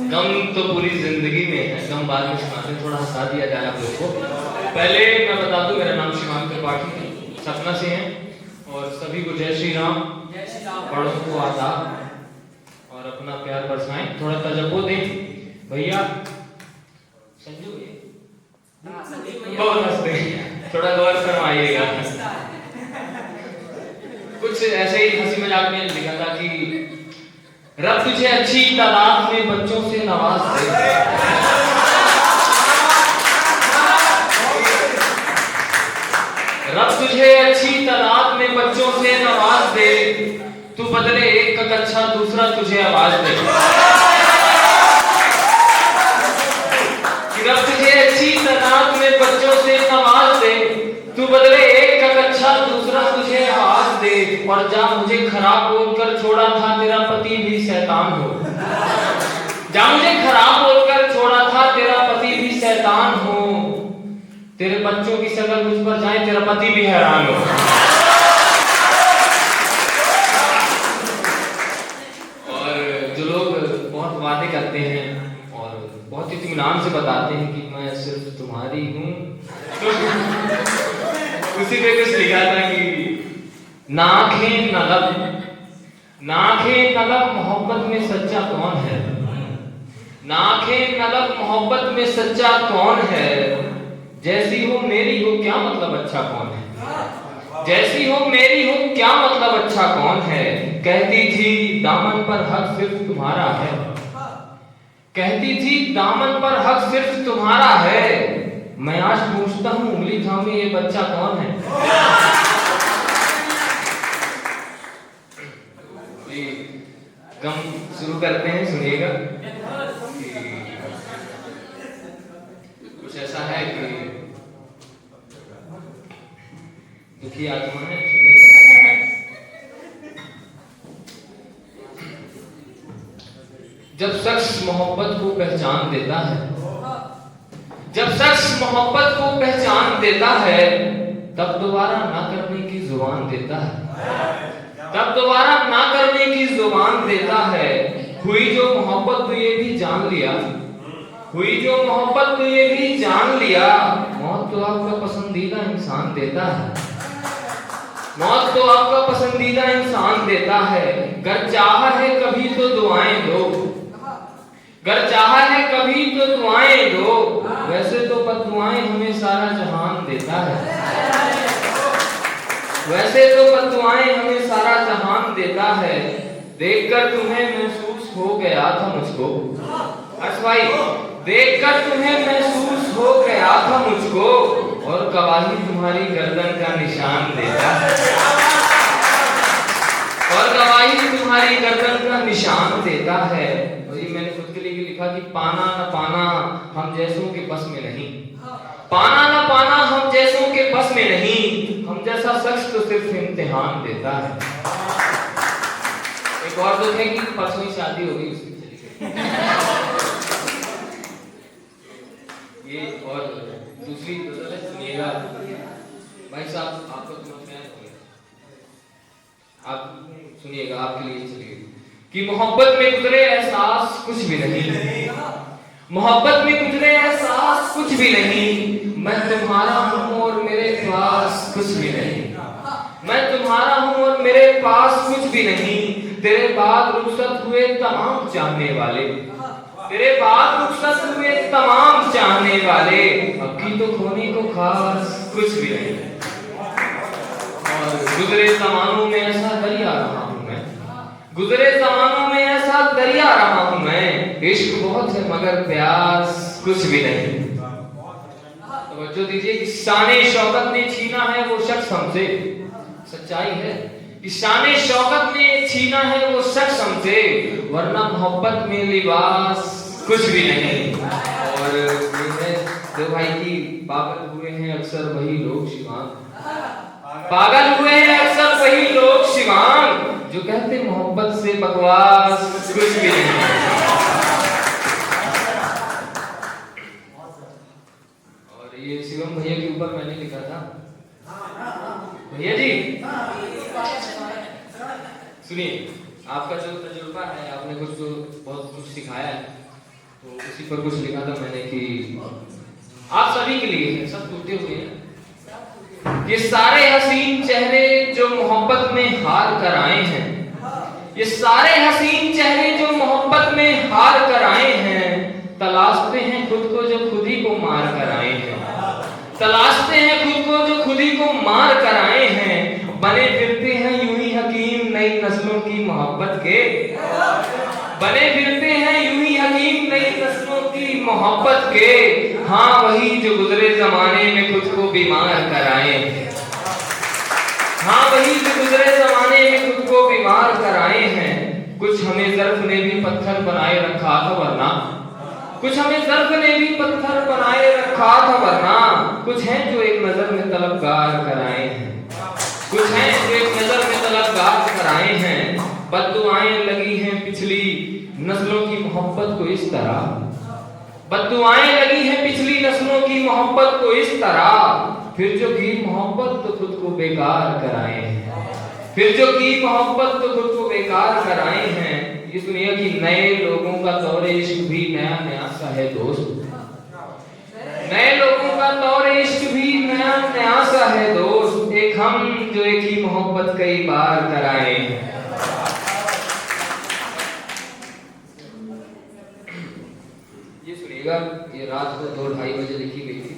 गम तो पूरी जिंदगी में है, गम बाद में सुनाते हैं, थोड़ा हंसा दिया जाए आप लोग को। पहले मैं बता दूं, मेरा नाम शिवांग त्रिपाठी सपना से है और सभी को जय श्री राम, बड़ों को आदाब और अपना प्यार बरसाएं। थोड़ा तजब्बो दें भैया, संजू बहुत हंसते हैं, थोड़ा गौर फरमाइएगा। कुछ ऐसे ही हंसी मजाक में लिखा था कि रब तुझे अच्छी तादाद में बच्चों से नवाज दे, रब तुझे अच्छी तादाद में बच्चों से नवाज दे, तू बदले एक का कच्चा दूसरा तुझे आवाज दे। कि रब तुझे अच्छी तादाद में बच्चों से नवाज दे, तू बदले एक का कच्चा दूसरा तुझे आवाज दे। और जा मुझे खराब बोलकर छोड़ा था तेरा पति भी शैतान हो, जा मुझे खराब बोलकर छोड़ा था तेरा पति भी शैतान हो, तेरे बच्चों की शक्ल मुझ पर जाए तेरा पति भी हैरान हो। और जो लोग बहुत वादे करते हैं और बहुत इत्मीनान से बताते हैं कि मैं सिर्फ तुम्हारी हूँ, उसी पे कुछ लिखा था कि नाखें नलब मोहब्बत में सच्चा कौन है, नाखें नलब मोहब्बत में सच्चा कौन है, जैसी हो मेरी हो क्या मतलब अच्छा कौन है, जैसी हो मेरी हो क्या मतलब अच्छा कौन है। कहती थी दामन पर हक सिर्फ तुम्हारा है, कहती थी दामन पर हक सिर्फ तुम्हारा है, मैं आज पूछता हूँ उंगली थामे ये बच्चा कौन है। गम शुरू करते हैं, सुनिएगा। कुछ ऐसा है कि दुखी आत्मा है, सुनिएगा। जब शख्स मोहब्बत को पहचान देता है, जब शख्स मोहब्बत को पहचान देता है, तब दोबारा ना करने की जुबान देता है, तब दोबारा ना करने की जुबान देता है। हुई जो मोहब्बत तो ये भी जान लिया, हुई जो मोहब्बत तो ये भी जान लिया, मौत तो आपका पसंदीदा इंसान देता है, मौत तो आपका पसंदीदा इंसान देता है। गर चाहा है कभी तो दुआएं दो, गर चाहा है कभी तो दुआएं दो, वैसे तो बद्दुआएं हमें सारा जहान देता है, वैसे तो बद्दुआएं हमें सारा जहान देता है। देखकर तुम्हें महसूस हो गया था मुझको, हर्ष भाई, देखकर तुम्हें महसूस हो गया था मुझको, और गवाही तुम्हारी गर्दन का निशान देता है, और गवाही तुम्हारी गर्दन का निशान देता है। और ये मैंने खुद के लिए भी लिखा कि पाना न पाना हम जैसों के बस में नहीं, पाना न पाना हम जैसों के बस में नहीं, हम जैसा शख्स तो सिर्फ इम्तिहान देता है। एक और दुख है कि परसों ही शादी हो गई उसकी चली गई। ये और दूसरी सुनिएगा भाई साहब, आपको तो आप सुनिएगा, आपके लिए चलिए कि मोहब्बत में गुजरे एहसास कुछ भी नहीं, मोहब्बत में गुजरे एहसास कुछ भी नहीं, मैं तुम्हारा हूँ और मेरे पास कुछ भी नहीं, मैं तुम्हारा हूँ और मेरे पास कुछ भी नहीं। तेरे बाद रुखसत हुए तमाम चाहने वाले, तेरे बाद रुखसत हुए तमाम चाहने वाले, अब की तो खोने को खास कुछ भी नहीं। और गुजरे ज़मानों में ऐसा दरिया रहा हूँ मैं, गुजरे ज़मानों में ऐसा दरिया रहा हूँ मैं, इश्क बहुत है मगर प्यास कुछ भी नहीं। तवज्जो दीजिए, शाने शौकत ने छीना है वो शख्स हमसे, सच्चाई है कि शाने शौकत ने छीना है वो शख्स हमसे, वरना मोहब्बत में लिबास कुछ भी नहीं। और दो भाई की पागल हुए हैं अक्सर वही लोग शिवांग, पागल हुए हैं अक्सर वही लोग शिवांग, जो कहते मोहब्बत से बकवास कुछ भी नहीं। और ये शिवम भैया के ऊपर मैंने लिखा था, भैया जी सुनिए, आपका जो तजुर्बा है, आपने कुछ तो बहुत कुछ सिखाया है, तो उसी पर कुछ लिखा था मैंने कि आप सभी के लिए है, सब टूटे हुए हैं। ये सारे हसीन चेहरे जो मोहब्बत में हार कर आए हैं, ये सारे हसीन चेहरे जो मोहब्बत में हार कर आए हैं, तलाशते हैं खुद को जो खुद ही को मार कर आए हैं, तलाशते हैं खुद को जो खुद ही को मार कर आए हैं, बने फिरते हैं यूं ही हकीम नई नस्लों की मोहब्बत के, बने फिरते हैं यूं ही हकीम नई नस्लों की मोहब्बत के, हाँ वही जो गुजरे जमाने में खुद को बीमार कराए, हाँ वही जो गुजरे जमाने में खुद को बीमार कराए हैं। कुछ हमें ज़र्फ ने भी पत्थर बनाए रखा था वरना, कुछ हमें ज़र्फ ने भी पत्थर बनाए रखा था वरना, कुछ हैं जो एक नजर में तलबगार कराए हैं, कुछ हैं जो एक नजर में तलबगार कराए हैं। बद्दुआएं लगी हैं पिछली नस्लों की मोहब्बत को इस तरह, बद्दुआएं लगी हैं पिछली नस्लों की मोहब्बत को इस तरह, फिर जो की मोहब्बत तो खुद को बेकार कराए हैं, फिर जो की मोहब्बत तो खुद को बेकार कराए हैं। इस दुनिया की नए लोगों का दौरे इश्क भी नया नया सा है दोस्त, नए लोगों का दौरे इश्क भी नया नया सा है दोस्त, एक हम जो एक ही मोहब्बत कई बार कराए हैं। ये सुनिएगा, ये रात को 2-2:30 बजे लिखी गई थी,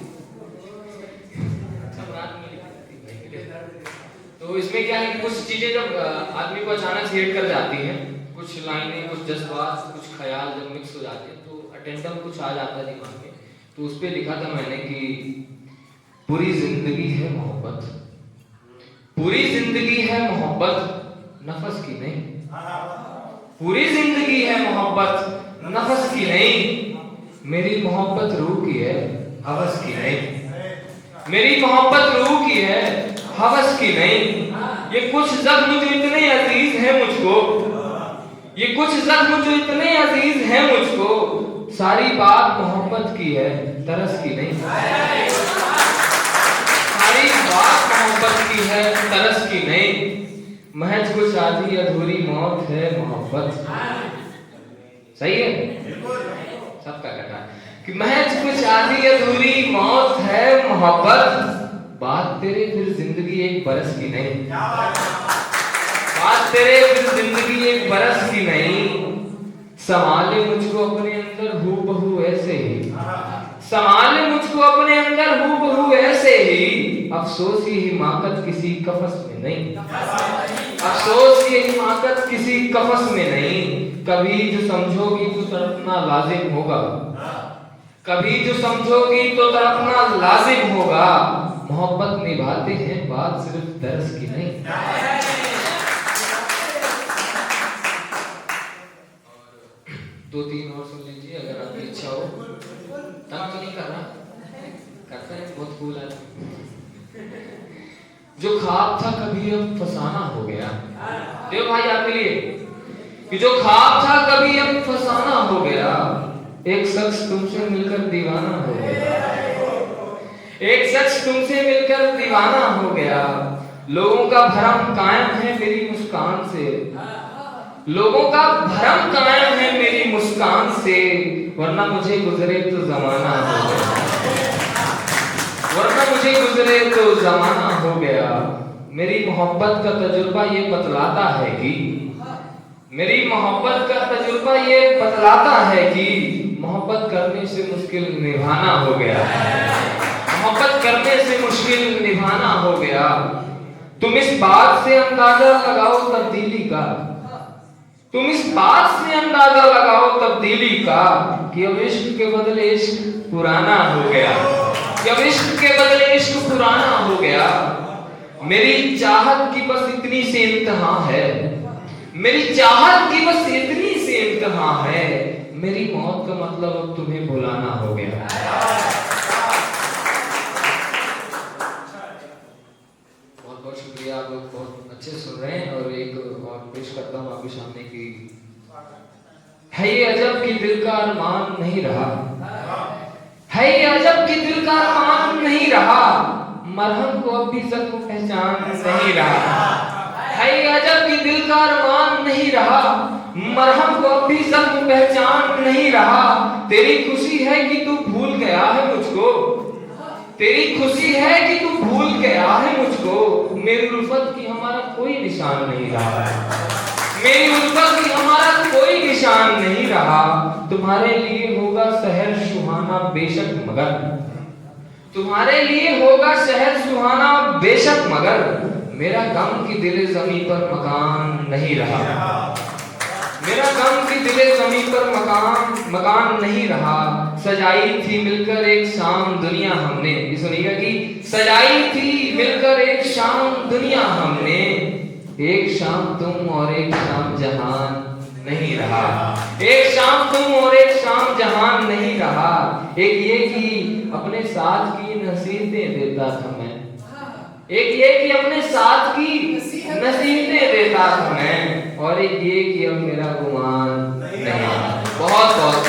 सब रात में लिखी थी। तो इसमें क्या है, कुछ चीजें जब आदमी को अचानक से हिट कर जाती हैं, कुछ लाइनें, कुछ जज्बात, कुछ ख्याल जब मिक्स हो जाते हैं तो अटेंडम कुछ आ जाता है दिमाग में। तो उस पे लिखा था मैंने कि पूरी जिंदगी है मोहब्बत, पूरी जिंदगी है मोहब्बत नफस की नहीं, पूरी जिंदगी है मोहब्बत नफस की नहीं, मेरी मोहब्बत रूह की है हवस की नहीं, मेरी मोहब्बत रूह की है हवस की नहीं। ये कुछ जख्म जो इतने अजीज हैं मुझको, ये कुछ जख्म जो इतने अजीज हैं मुझको, सारी बात मोहब्बत की है तरस की नहीं, सारी बात मोहब्बत की है तरस की नहीं। महज कुछ आधी अधूरी मौत है मोहब्बत, सही है सबका कहना है कि महज कुछ आधी अधूरी मौत है मोहब्बत, बात तेरे फिर जिंदगी एक बरस की नहीं, बात तेरे फिर जिंदगी एक बरस की नहीं। संभाले मुझको अपने अंदर हूबहू ऐसे ही, संभाले मुझको अपने अंदर हूबहू ऐसे ही, अफसोस ये हिमाकत किसी कफस में नहीं, अफसोस ये हिमाकत किसी कफस में नहीं। कभी जो समझोगी तो तड़पना लाजिम होगा, कभी जो समझोगी तो तड़पना लाजिम होगा, मोहब्बत निभाते हैं बात सिर्फ दर्स की नहीं। दो तीन और सुन लीजिए अगर आपकी इच्छा हो, तब तो नहीं करना, करते हैं बहुत कूल है। जो ख्वाब था कभी अब फसाना हो गया, देव भाई आपके लिए, कि जो ख्वाब था कभी अब फसाना हो गया, एक शख्स तुमसे मिलकर दीवाना हो गया, एक शख्स तुमसे मिलकर दीवाना हो गया। लोगों का भरम कायम है मेरी मुस्कान से, लोगों का भरम कायम है मेरी मुस्कान से, वरना मुझे गुजरे तो जमाना हो गया, वरना मुझे गुजरे तो जमाना हो गया। मेरी मोहब्बत का तजुर्बा ये बतलाता है कि, मेरी मोहब्बत का तजुर्बा ये बतलाता है कि, मोहब्बत करने से मुश्किल निभाना हो गया, मोहब्बत करने से मुश्किल निभाना हो गया। तुम इस बात से अंदाजा लगाओ तब्दीली का, तुम इस बात से अंदाजा लगाओ तब्दीली का, कि अब इश्क के बदले इश्क पुराना हो गया, कि अब इश्क के बदले इश्क पुराना हो गया। मेरी चाहत की बस इतनी सी इंतहा है, मेरी चाहत की बस इतनी सी इंतहा है, मेरी मौत का मतलब अब तुम्हें भुलाना हो गया। बहुत बहुत शुक्रिया, आप लोग बहुत अच्छे सुन रहे हैं। और एक और पेश करता हूँ आपके सामने की, है ये अजब कि दिल का अरमान नहीं रहा, है ये अजब कि दिल का अरमान नहीं रहा, मरहम को अब भी जख्म पहचान नहीं रहा, है ये अजब कि दिल का अरमान नहीं रहा, मरहम को अब भी जख्म पहचान नहीं रहा। तेरी खुशी है कि तू भूल गया है मुझको, तेरी खुशी है कि तू भूल गया है मुझको। मेरी उल्फत की हमारा कोई निशान नहीं रहा, मेरी उल्फत की हमारा कोई निशान नहीं रहा। तुम्हारे लिए होगा शहर सुहाना बेशक मगर, तुम्हारे लिए होगा शहर सुहाना बेशक मगर, मेरा गम की दिले ज़मीं पर मकान नहीं रहा, मेरा गम की दिले ज़मीं पर मकान नहीं रहा। सजाई थी मिलकर एक शाम दुनिया हमने, ये सुनिएगा कि सजाई थी मिलकर एक शाम दुनिया हमने, एक शाम तुम और एक शाम जहान नहीं रहा, एक शाम तुम और एक शाम जहान नहीं रहा। एक ये कि अपने साथ की नसीहतें देता था मैं, एक ये कि अपने साथ की नसीहतें देता था मैं, और एक ये कि अब मेरा गुमान नहीं। बहुत बहुत